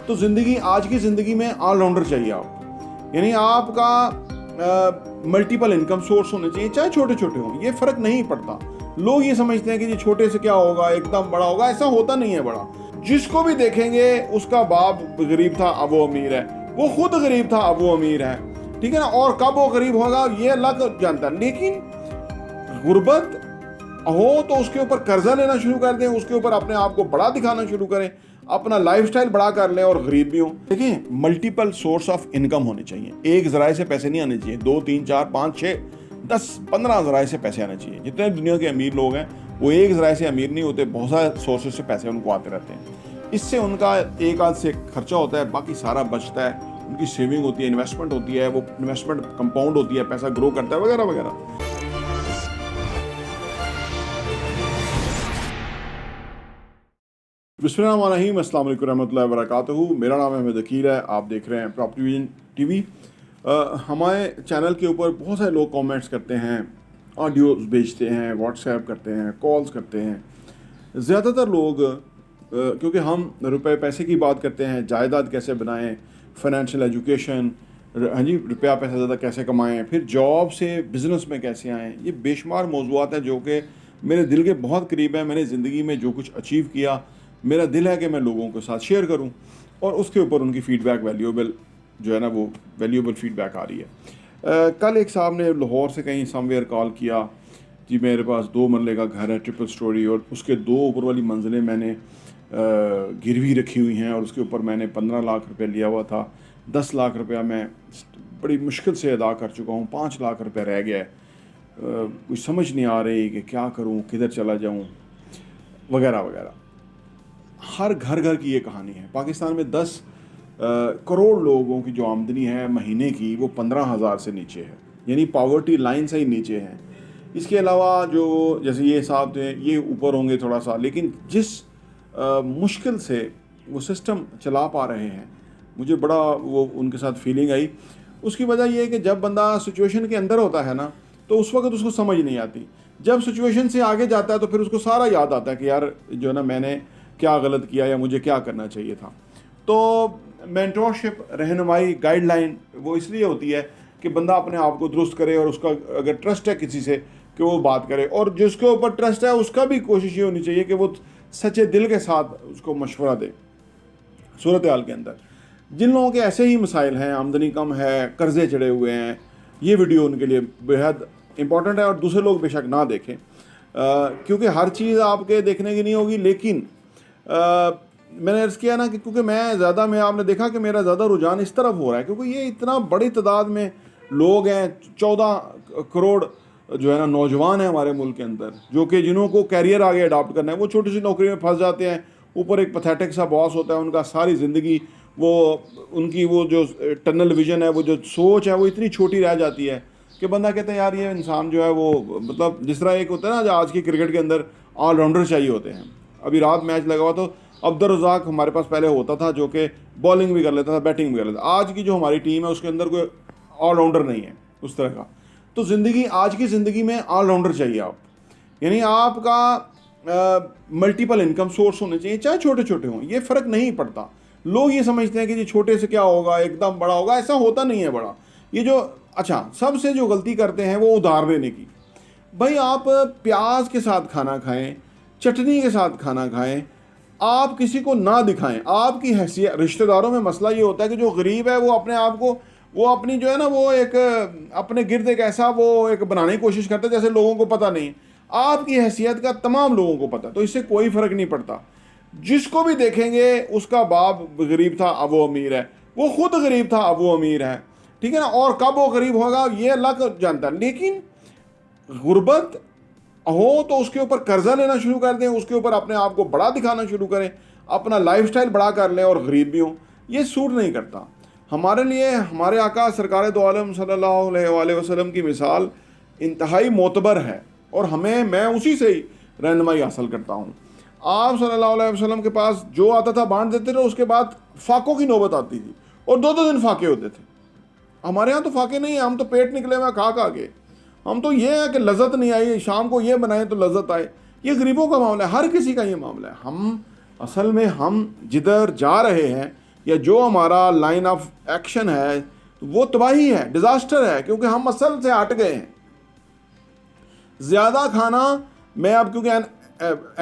तो ज़िंदगी, आज की ज़िंदगी में ऑलराउंडर चाहिए आप, यानी आपका मल्टीपल इनकम सोर्स होने चाहिए, चाहे छोटे छोटे हों, ये फ़र्क नहीं पड़ता। लोग ये समझते हैं कि ये छोटे से क्या होगा, एकदम बड़ा होगा, ऐसा होता नहीं है। बड़ा जिसको भी देखेंगे उसका बाप गरीब था अब वो अमीर है, वो खुद गरीब था अब वो अमीर है, ठीक है ना। और कब वो गरीब होगा ये अल्लाह जानता है। लेकिन गुर्बत हो तो उसके ऊपर कर्जा लेना शुरू कर दें, उसके ऊपर अपने आप को बड़ा दिखाना शुरू करें, अपना लाइफस्टाइल बड़ा कर लें और गरीब भी हों। देखिए, मल्टीपल सोर्स ऑफ इनकम होने चाहिए, एक जराए से पैसे नहीं आने चाहिए, 2 3 4 5 6 10 15 जराए से पैसे आने चाहिए। जितने दुनिया के अमीर लोग हैं वो एक जराए से अमीर नहीं होते, बहुत सारे सोर्सेज से पैसे उनको आते रहते हैं। इससे उनका एक आध से खर्चा होता है, बाकी सारा बचता है, उनकी सेविंग होती है, इन्वेस्टमेंट होती है, वो इन्वेस्टमेंट कंपाउंड होती है, पैसा ग्रो करता है वगैरह वगैरह। बिस्मिल्लाहिर्रहमानिर्रहीम, अस्सलाम वालेकुम रहमतुल्लाहि व बरकातहू। मेरा नाम अहमद अकील है, आप देख रहे हैं प्रॉपर्टी विजन टीवी। हमारे चैनल के ऊपर बहुत सारे लोग कमेंट्स करते हैं, ऑडियोज़ भेजते हैं, व्हाट्सएप करते हैं, कॉल्स करते हैं। ज़्यादातर लोग क्योंकि हम रुपए पैसे की बात करते हैं, जायदाद कैसे बनाएं, फाइनेंशियल एजुकेशन, हाँ जी, रुपया पैसा ज़्यादा कैसे कमाएं, फिर जॉब से बिज़नेस में कैसे आएँ, ये बेशुमार मौज़ूआत हैं जो कि मेरे दिल के बहुत करीब है। मैंने ज़िंदगी में जो कुछ अचीव किया, मेरा दिल है कि मैं लोगों के साथ शेयर करूं और उसके ऊपर उनकी फ़ीडबैक वैल्यूएबल जो है ना, वो वैल्यूएबल फ़ीडबैक आ रही है। कल एक साहब ने लाहौर से कहीं समवेयर कॉल किया, जी मेरे पास 2 मरले का घर है, ट्रिपल स्टोरी, और उसके 2 ऊपर वाली मंजिलें मैंने गिरवी रखी हुई हैं और उसके ऊपर मैंने 15 लाख रुपये लिया हुआ था। 10 लाख रुपया मैं बड़ी मुश्किल से अदा कर चुका हूँ, 5 लाख रुपया रह गया है। कुछ समझ नहीं आ रही कि क्या करूँ, किधर चला जाऊँ वगैरह वगैरह। हर घर घर की ये कहानी है। पाकिस्तान में 10 करोड़ लोगों की जो आमदनी है महीने की, वो 15,000 से नीचे है, यानी पॉवर्टी लाइन से ही नीचे है। इसके अलावा जो जैसे ये साहब थे, ये ऊपर होंगे थोड़ा सा, लेकिन जिस मुश्किल से वो सिस्टम चला पा रहे हैं, मुझे बड़ा वो उनके साथ फीलिंग आई। उसकी वजह ये है कि जब बंदा सिचुएशन के अंदर होता है ना, तो उस वक्त उसको समझ नहीं आती। जब सिचुएशन से आगे जाता है तो फिर उसको सारा याद आता है कि यार जो है ना, मैंने क्या गलत किया या मुझे क्या करना चाहिए था। तो मेंटरशिप, रहनुमाई, गाइडलाइन वो इसलिए होती है कि बंदा अपने आप को दुरुस्त करे और उसका अगर ट्रस्ट है किसी से कि वो बात करे, और जिसके ऊपर ट्रस्ट है उसका भी कोशिश ये होनी चाहिए कि वो सच्चे दिल के साथ उसको मशवरा दे सूरत हाल के अंदर। जिन लोगों के ऐसे ही मसाइल हैं, आमदनी कम है, कर्जे चढ़े हुए हैं, ये वीडियो उनके लिए बेहद इंपॉर्टेंट है और दूसरे लोग बेशक ना देखें, क्योंकि हर चीज़ आपके देखने की नहीं होगी। लेकिन मैंने अर्ज़ किया ना कि क्योंकि मैं आपने देखा कि मेरा ज़्यादा रुझान इस तरफ हो रहा है, क्योंकि ये इतना बड़ी तादाद में लोग हैं, 14 करोड़ जो है ना नौजवान हैं हमारे मुल्क के अंदर, जो कि जिन्हों को कैरियर आगे अडॉप्ट करना है, वो छोटी सी नौकरी में फंस जाते हैं। ऊपर एक पैथेटिक सा बॉस होता है, उनका सारी ज़िंदगी वो उनकी वो जो टनल विजन है, वो जो सोच है, वो इतनी छोटी रह जाती है कि बंदा कहता है यार ये इंसान जो है वो, मतलब जिस तरह एक होता है ना, आज की क्रिकेट के अंदर ऑलराउंडर चाहिए होते हैं। अभी रात मैच लगा हुआ तो अब्दुल रज़ाक हमारे पास पहले होता था, जो कि बॉलिंग भी कर लेता था, बैटिंग भी कर लेता था। आज की जो हमारी टीम है उसके अंदर कोई ऑलराउंडर नहीं है उस तरह का। तो ज़िंदगी, आज की ज़िंदगी में ऑलराउंडर चाहिए आप, यानी आपका मल्टीपल इनकम सोर्स होने चाहिए, चाहे छोटे छोटे हों, ये फ़र्क नहीं पड़ता। लोग ये समझते हैं कि ये छोटे से क्या होगा, एकदम बड़ा होगा, ऐसा होता नहीं है। बड़ा ये जो अच्छा, सबसे जो गलती करते हैं वो उधार लेने की। भाई आप प्याज के साथ खाना खाएं, चटनी के साथ खाना खाएं, आप किसी को ना दिखाएं आपकी हैसियत। रिश्तेदारों में मसला ये होता है कि जो गरीब है वो अपने आप को, वो अपनी जो है ना, वो एक अपने गिर्द एक ऐसा वो एक बनाने की कोशिश करता है जैसे लोगों को पता नहीं। आपकी हैसियत का तमाम लोगों को पता, तो इससे कोई फ़र्क नहीं पड़ता। जिसको भी देखेंगे उसका बाप गरीब था अब वो अमीर है, वो खुद गरीब था अब वो अमीर है, ठीक है ना। और कब वो गरीब होगा ये अल्लाह जानता है। लेकिन गुर्बत हो तो उसके ऊपर कर्जा लेना शुरू कर दें, उसके ऊपर अपने आप को बड़ा दिखाना शुरू करें, अपना लाइफस्टाइल बड़ा कर लें और गरीब भी हों, ये सूट नहीं करता हमारे लिए। हमारे आका सरकार दो आलम सल्लल्लाहु अलैहि वसल्लम की मिसाल इंतहाई मोतबर है और मैं उसी से ही रहनुमाई हासिल करता हूँ। आप सल्लल्लाहु अलैहि वसल्लम के पास जो आता था बांट देते थे, उसके बाद फाकों की नौबत आती थी और 2-2 दिन फाके होते थे। हमारे यहाँ तो फाके नहीं है, हम तो पेट निकले हुए खा खा के, हम तो ये है कि लज्जत नहीं आई, शाम को ये बनाए तो लज्जत आए। ये गरीबों का मामला है, हर किसी का ये मामला है। हम असल में हम जिधर जा रहे हैं या जो हमारा लाइन ऑफ एक्शन है वो तबाही है, डिज़ास्टर है, क्योंकि हम असल से हट गए हैं। ज़्यादा खाना, मैं अब क्योंकि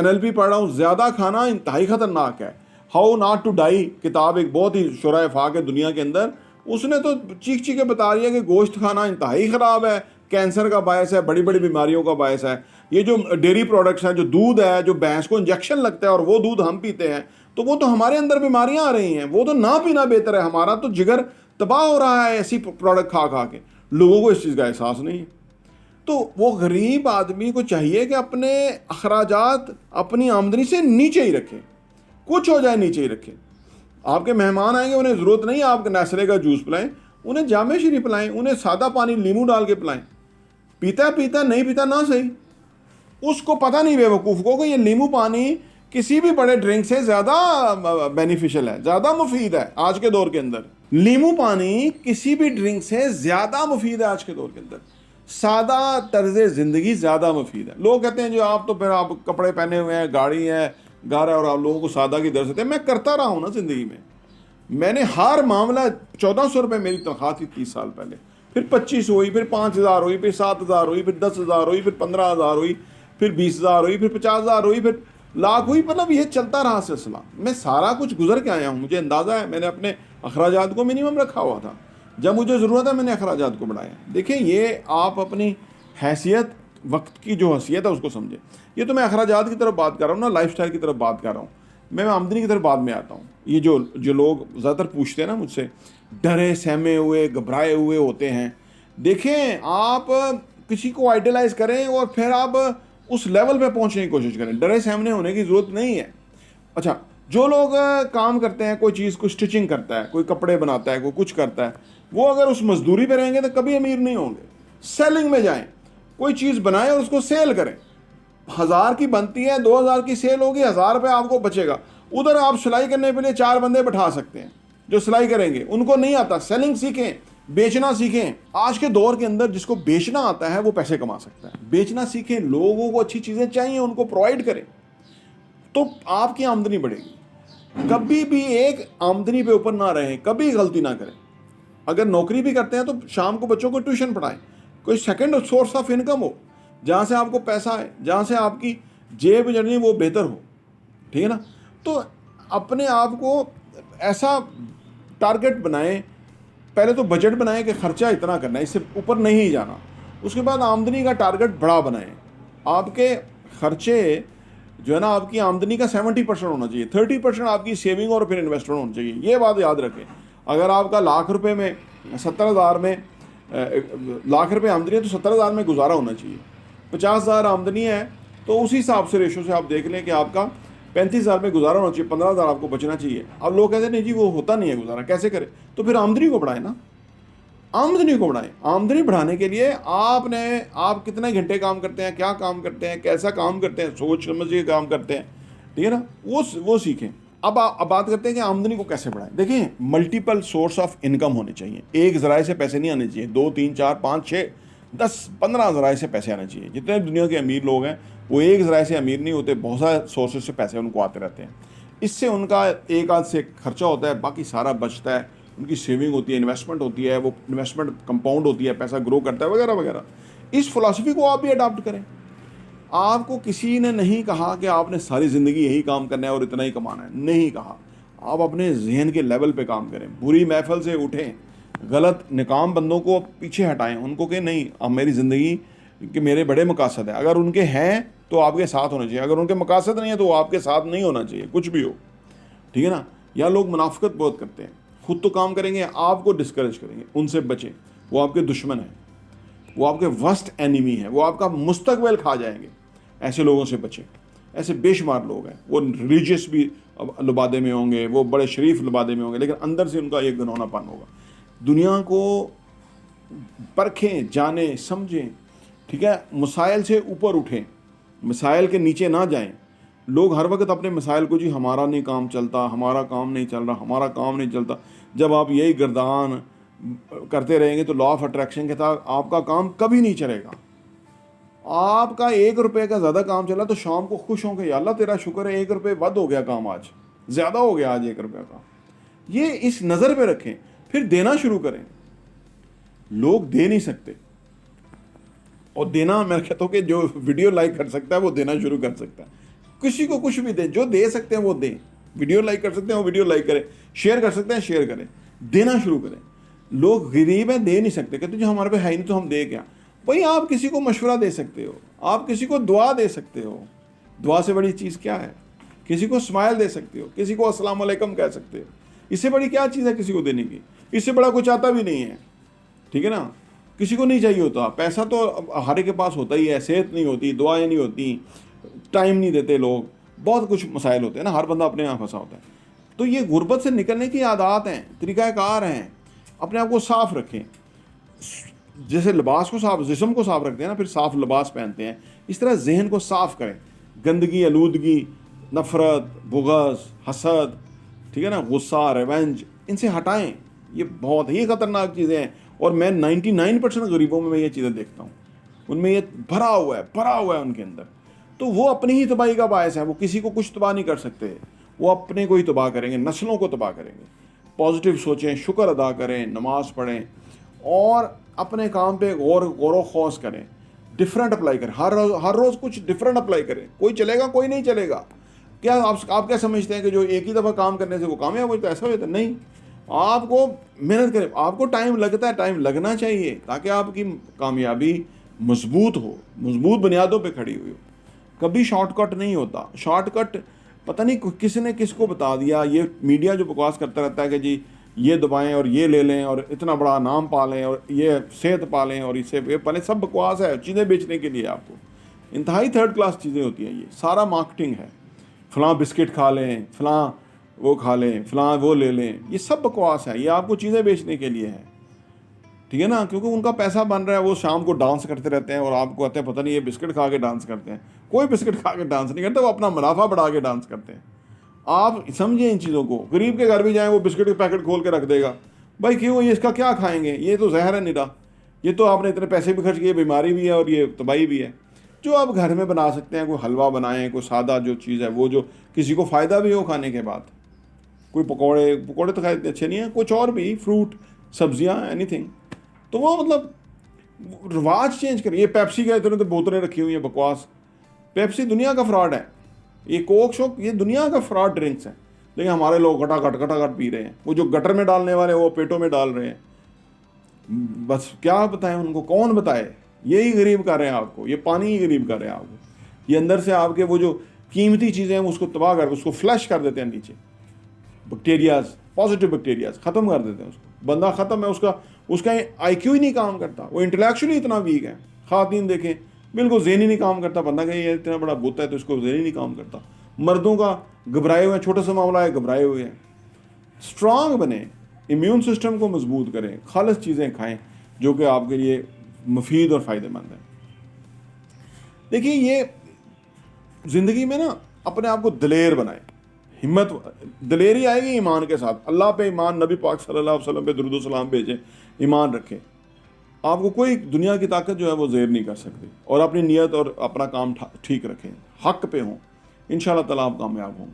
NLP पढ़ रहा हूँ, ज़्यादा खाना इंतहाई ख़तरनाक है। हाउ नॉट टू डाई किताब एक बहुत ही शुरा फाक है दुनिया के अंदर, उसने तो चीख चीख के बता रही है कि गोश्त खाना इंतहाई ख़राब है, कैंसर का बायस है, बड़ी बड़ी बीमारियों का बायस है। ये जो डेयरी प्रोडक्ट्स हैं, जो दूध है, जो भैंस को इंजेक्शन लगता है और वो दूध हम पीते हैं, तो वो तो हमारे अंदर बीमारियां आ रही हैं। वो तो ना पीना बेहतर है, हमारा तो जिगर तबाह हो रहा है ऐसी प्रोडक्ट खा खा के। लोगों को इस चीज़ का एहसास नहीं है। तो वो गरीब आदमी को चाहिए कि अपने अखराजात अपनी आमदनी से नीचे ही रखें, कुछ हो जाए नीचे ही रखें। आपके मेहमान आएंगे, उन्हें ज़रूरत नहीं है आप नेस्ले का जूस पिलाएं, उन्हें जामे शरी पिलाएं, उन्हें सादा पानी नींबू डाल के पिलाएं। पीता पीता नहीं पीता ना सही, उसको पता नहीं बेवकूफ़ को कि ये नींबू पानी किसी भी बड़े ड्रिंक से ज़्यादा बेनिफिशियल है, ज़्यादा मुफीद है। आज के दौर के अंदर नींबू पानी किसी भी ड्रिंक से ज़्यादा मुफीद है। आज के दौर के अंदर सादा तर्ज ज़िंदगी ज़्यादा मुफीद है। लोग कहते हैं जो आप तो फिर आप कपड़े पहने हुए हैं, गाड़ी है, घर है, और आप लोगों को सादा की दर से। मैं करता रहा हूँ ना ज़िंदगी में, मैंने हर मामला 1400 रुपये मेरी तनख्वाह थी 30 साल पहले, फिर 25 हुई, फिर 5000 हुई, फिर 7000 हुई, फिर 10,000 हुई, फिर 15,000 हुई, फिर 20,000 हुई, फिर 50,000 हुई, फिर लाख हुई। मतलब ये चलता रहा सिलसिला। मैं सारा कुछ गुजर के आया हूँ, मुझे अंदाज़ा है। मैंने अपने अखराजात को मिनिमम रखा हुआ था, जब मुझे ज़रूरत है मैंने अखराजात को बढ़ाया। देखिए, ये आप अपनी हैसियत, वक्त की जो हैसियत है उसको समझें। ये तो मैं अखराजात की तरफ बात कर रहा हूँ ना, लाइफस्टाइल की तरफ बात कर रहा हूँ। मैं आमदनी की तरफ बाद में आता हूँ। ये जो लोग ज़्यादातर पूछते हैं ना मुझसे, डरे सहमे हुए घबराए हुए होते हैं। देखें, आप किसी को आइडलाइज करें और फिर आप उस लेवल पे पहुंचने की कोशिश करें, डरे सहमने होने की ज़रूरत नहीं है। अच्छा, जो लोग काम करते हैं, कोई चीज़ को स्टिचिंग करता है, कोई कपड़े बनाता है, कोई कुछ करता है, वो अगर उस मजदूरी पे रहेंगे तो कभी अमीर नहीं होंगे। सेलिंग में जाएं, कोई चीज़ बनाएं और उसको सेल करें। 1000 की बनती है, 2000 की सेल होगी, 1000 रुपये आपको बचेगा। उधर आप सिलाई करने के लिए 4 बंदे बैठा सकते हैं जो सिलाई करेंगे। उनको नहीं आता, सेलिंग सीखें, बेचना सीखें। आज के दौर के अंदर जिसको बेचना आता है वो पैसे कमा सकता है। बेचना सीखें, लोगों को अच्छी चीज़ें चाहिए, उनको प्रोवाइड करें, तो आपकी आमदनी बढ़ेगी। कभी भी एक आमदनी पे ऊपर ना रहें, कभी गलती ना करें। अगर नौकरी भी करते हैं तो शाम को बच्चों को ट्यूशन पढ़ाएं, कोई सेकंड सोर्स ऑफ इनकम हो, जहाँ से आपको पैसा आए, जहाँ से आपकी जेब जर्नी वो बेहतर हो। ठीक है ना? तो अपने आप को ऐसा टारगेट बनाएं, पहले तो बजट बनाएं कि खर्चा इतना करना है, इससे ऊपर नहीं जाना। उसके बाद आमदनी का टारगेट बड़ा बनाएं। आपके खर्चे जो है ना, आपकी आमदनी का 70% होना चाहिए, 30% आपकी सेविंग और फिर इन्वेस्टमेंट होना चाहिए। ये बात याद रखें। अगर आपका लाख रुपए में 70,000 में लाख रुपए आमदनी है तो 70,000 में गुजारा होना चाहिए। 50,000 आमदनी है तो उसी हिसाब से रेशो से आप देख लें कि आपका 35,000 में गुजारा होना चाहिए, 15,000 आपको बचना चाहिए। अब लोग कहते हैं नहीं जी वो होता नहीं है गुजारा, कैसे करें? तो फिर आमदनी को बढ़ाएं ना, आमदनी को बढ़ाएं। आमदनी बढ़ाने के लिए आप कितने घंटे काम करते हैं, क्या काम करते हैं, कैसा काम करते हैं, सोच समझ के काम करते हैं, ठीक है ना, वो सीखें। अब बात करते हैं कि आमदनी को कैसे बढ़ाएं। देखिए, मल्टीपल सोर्स ऑफ इनकम होने चाहिए। एक ज़राए से पैसे नहीं आने चाहिए, 2 3 4 5 6 10 15 ज़राए से पैसे आने चाहिए। जितने दुनिया के अमीर लोग हैं वो एक ज़राए से अमीर नहीं होते, बहुत सारे सोर्सेज से पैसे उनको आते रहते हैं। इससे उनका एक आध से खर्चा होता है, बाकी सारा बचता है। उनकी सेविंग होती है, इन्वेस्टमेंट होती है, वो इन्वेस्टमेंट कंपाउंड होती है, पैसा ग्रो करता है, वगैरह वगैरह। इस फिलॉसफी को आप भी अडॉप्ट करें। आपको किसी ने नहीं कहा कि आपने सारी ज़िंदगी यही काम करना है और इतना ही कमाना है, नहीं कहा। आप अपने जहन के लेवल पे काम करें, बुरी महफिल से उठें, गलत निकाम बंदों को पीछे हटाएं, उनको कहें नहीं, अब मेरी ज़िंदगी के मेरे बड़े मकासद हैं। अगर उनके हैं तो आपके साथ होना चाहिए, अगर उनके मकासद नहीं है तो आपके साथ नहीं होना चाहिए, कुछ भी हो। ठीक है ना? या लोग मुनाफिकत बहुत करते हैं, खुद तो काम करेंगे, आपको डिस्करेज करेंगे, उनसे बचें। वो आपके दुश्मन हैं, वो आपके वर्स्ट एनिमी है, वो आपका मुस्तकबिल खा जाएंगे। ऐसे लोगों से बचें। ऐसे बेशुमार लोग हैं, वो रिलीजियस भी लबादे में होंगे, वो बड़े शरीफ लबादे में होंगे, लेकिन अंदर से उनका एक घिनौनापन होगा। दुनिया को परखें, जानें, समझें। ठीक है? मसाइल से ऊपर उठें, मसाइल के नीचे ना जाएं। लोग हर वक्त अपने मसाइल को, जी हमारा नहीं काम चलता, हमारा काम नहीं चल रहा, हमारा काम नहीं चलता। जब आप यही गर्दान करते रहेंगे तो लॉ ऑफ अट्रैक्शन के साथ आपका काम कभी नहीं चलेगा। आपका 1 रुपये का ज़्यादा काम चला तो शाम को खुश होंगे, या अल्लाह तेरा शुक्र है 1 रुपये वध हो गया, काम आज ज़्यादा हो गया, आज 1 रुपये का। ये इस नज़र पे रखें, फिर देना शुरू करें। लोग दे नहीं सकते, और देना मैं कहता हूँ कि जो वीडियो लाइक कर सकता है वो देना शुरू कर सकता है। किसी को कुछ भी दे, जो दे सकते हैं वो दें। वीडियो लाइक कर सकते हैं वो वीडियो लाइक करें, शेयर कर सकते हैं शेयर करें, देना शुरू करें। लोग गरीब हैं, दे नहीं सकते, कहते जो हमारे पे है ही नहीं तो हम दे क्या। भाई आप किसी को मशवरा दे सकते हो, आप किसी को दुआ दे सकते हो, दुआ से बड़ी चीज़ क्या है। किसी को स्माइल दे सकते हो, किसी को अस्सलाम वालेकुम कह सकते हो, इससे बड़ी क्या चीज़ है किसी को देने की। इससे बड़ा कुछ आता भी नहीं है, ठीक है ना। किसी को नहीं चाहिए होता पैसा, तो हर एक के पास होता ही है, सेहत नहीं होती, दुआएं नहीं होती, टाइम नहीं देते लोग, बहुत कुछ मसाइल होते हैं ना, हर बंदा अपने यहाँ फंसा होता है। तो ये गुर्बत से निकलने की आदत हैं, तरीक़ाकार हैं। अपने आप को साफ़ रखें, जैसे लिबास को साफ, जिस्म को साफ रखते हैं ना, फिर साफ लिबास पहनते हैं, इस तरह जहन को साफ करें। गंदगी, आलूदगी, नफ़रत, बुग़्ज़, हसद, ठीक है ना, गुस्सा, रिवेंज, इनसे हटाएं। ये बहुत ही ख़तरनाक चीज़ें हैं, और मैं 99% गरीबों में मैं ये चीज़ें देखता हूँ, उनमें ये भरा हुआ है उनके अंदर। तो वो अपनी ही तबाही का बायस है, वो किसी को कुछ तबाह नहीं कर सकते, वो अपने को ही तबाह करेंगे, नस्लों को तबाह करेंगे। पॉजिटिव सोचें, शुक्र अदा करें, नमाज़ पढ़ें, और अपने काम पे गौर खौस करें, डिफरेंट अप्लाई करें। हर रोज़ कुछ डिफरेंट अप्लाई करें। कोई चलेगा, कोई नहीं चलेगा। क्या आप क्या समझते हैं कि जो एक ही दफ़ा काम करने से वो कामयाब होता है? ऐसा होता है नहीं। आपको मेहनत करें, आपको टाइम लगता है, टाइम लगना चाहिए, ताकि आपकी कामयाबी मजबूत हो, मजबूत बुनियादों पे खड़ी हुई हो। कभी शॉर्टकट नहीं होता। शॉर्टकट पता नहीं किसी ने किसको बता दिया। ये मीडिया जो बकवास करता रहता है कि जी ये दबाएं और ये ले लें और इतना बड़ा नाम पालें और ये सेहत पालें और इससे वे पालें, सब बकवास है, चीज़ें बेचने के लिए। आपको इंतहाई थर्ड क्लास चीज़ें होती हैं, ये सारा मार्केटिंग है। फ़लाँ बिस्किट खा लें, फ़लाँ वो खा लें, फ़लाँ वो ले लें, ये सब बकवास है। ये आपको चीज़ें बेचने के लिए है, ठीक है ना, क्योंकि उनका पैसा बन रहा है। वो शाम को डांस करते रहते हैं और आपको कहते हैं पता नहीं ये बिस्किट खा के डांस करते हैं। कोई बिस्किट खा के डांस नहीं करते, वो अपना मुनाफा बढ़ा के डांस करते हैं। आप समझें इन चीज़ों को। गरीब के घर भी जाएँ, वो बिस्किट के पैकेट खोल के रख देगा। भाई क्यों, ये इसका क्या खाएंगे, ये तो जहर है निरा, ये तो आपने इतने पैसे भी खर्च किए, बीमारी भी है और ये तबाही भी है। जो आप घर में बना सकते हैं, कोई हलवा बनाएं, कोई सादा जो चीज़ है वो जो किसी को फ़ायदा भी हो खाने के बाद, कोई पकौड़े तो खैर अच्छे नहीं हैं, कुछ और भी, फ्रूट, सब्जियां, एनीथिंग। तो वो मतलब रिवाज चेंज करिए। ये पेप्सी का इतने तो बोतलें रखी हुई हैं, बकवास। पेप्सी दुनिया का फ्रॉड है, ये कोक शोक ये दुनिया का फ्रॉड ड्रिंक्स हैं, लेकिन हमारे लोग घटाघट पी रहे हैं। वो जो गटर में डालने वाले वो पेटों में डाल रहे हैं। बस क्या बताएं उनको, कौन बताए। यही गरीब कर रहे हैं आपको, ये पानी ही गरीब कर रहे हैं आपको। ये अंदर से आपके वो जो कीमती चीज़ें हैं उसको तबाह कर, उसको फ्लश कर देते हैं नीचे। बैक्टीरियाज, पॉजिटिव बैक्टीरियाज ख़त्म कर देते हैं उसको। बंदा ख़त्म है, उसका IQ ही नहीं काम करता, वो इंटेलेक्चुअली इतना वीक है। ख़वातीन देखें, बिल्कुल ज़हनी नहीं काम करता। बंदा कहीं ये इतना बड़ा बुत है तो इसको ज़हनी नहीं काम करता। मर्दों का घबराए हुए हैं, छोटा सा मामला है, घबराए हुए हैं। स्ट्रांग बने, इम्यून सिस्टम को मजबूत करें, खालिस चीज़ें खाएं जो कि आपके लिए मुफीद और फ़ायदेमंद है। देखिए, ये ज़िंदगी में ना अपने आप को दलेर बनाएं, हिम्मत, दलेरी आएगी ईमान के साथ। अल्लाह पे ईमान, नबी पाक सल्लल्लाहु अलैहि वसल्लम पे दुरूद व सलाम भेजें, ईमान रखें। आपको कोई दुनिया की ताकत जो है वो ज़ेर नहीं कर सकती। और अपनी नीयत और अपना काम ठीक रखें, हक़ पे हों, इंशाअल्लाह ताला आप कामयाब होंगे।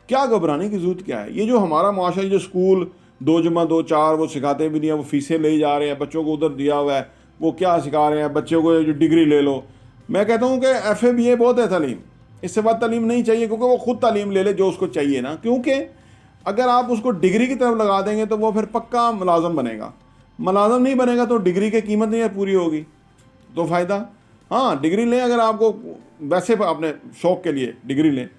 क्या घबराने की ज़रूरत क्या है। ये जो हमारा माशरा, जो स्कूल 2 जमा 2 4 वो सिखाते भी नहीं है, वो फ़ीसें ले जा रहे हैं, बच्चों को उधर दिया हुआ है, वो क्या सिखा रहे हैं बच्चों को, जो डिग्री ले लो। मैं कहता हूँ कि FA BA बहुत है तालीम, इससे बाद तालीम नहीं चाहिए, क्योंकि वो खुद तालीम ले ले जो उसको चाहिए ना। क्योंकि अगर आप उसको डिग्री की तरफ लगा देंगे तो वो फिर पक्का मुलाजम बनेगा। मुलाजम नहीं बनेगा तो डिग्री की कीमत नहीं पूरी होगी, तो फ़ायदा। हाँ, डिग्री लें अगर आपको वैसे अपने शौक़ के लिए डिग्री लें,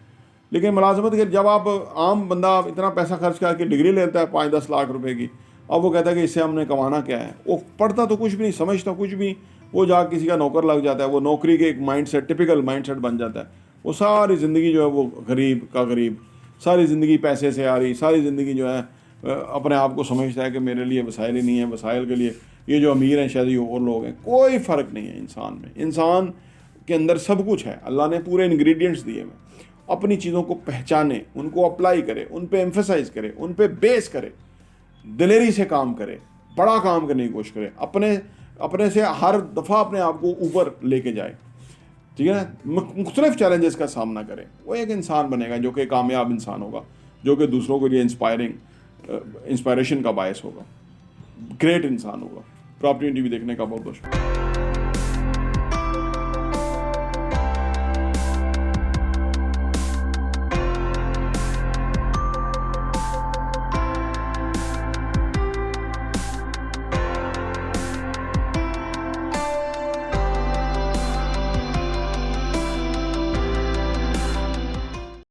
लेकिन मुलाजमत के जब आप आम बंदा इतना पैसा खर्च करके डिग्री लेता है 5-10 लाख रुपए की, अब वो कहता है कि इससे हमने कमाना क्या है। वो पढ़ता तो कुछ भी नहीं, समझता कुछ भी, वो जाकर किसी का नौकर लग जाता है। वो नौकरी के एक माइंडसेट, टिपिकल माइंडसेट बन जाता है। वो सारी ज़िंदगी जो है वो गरीब का गरीब, सारी ज़िंदगी पैसे से आ रही, सारी ज़िंदगी जो है अपने आप को समझता है कि मेरे लिए वसाइल ही नहीं है, वसाइल के लिए ये जो अमीर हैं शायद ये और लोग हैं। कोई फ़र्क नहीं है इंसान में। इंसान के अंदर सब कुछ है, अल्लाह ने पूरे इंग्रेडिएंट्स दिए हैं। अपनी चीज़ों को पहचाने, उनको अप्लाई करे, उन पे एम्फेसाइज करे, उन पे बेस करे, दिलेरी से काम करे, बड़ा काम करने की कोशिश करे, अपने से हर दफ़ा अपने आप को ऊपर लेके जाए, ठीक है ना। मुख्तलिफ चैलेंजेस का सामना करें, वो एक इंसान बनेगा जो कि कामयाब इंसान होगा, जो कि दूसरों के लिए इंस्पायरिंग इंस्पायरेशन का बायस होगा, ग्रेट इंसान होगा। प्रॉपर्टी टीवी देखने का बहुत बहुत शुक्रिया।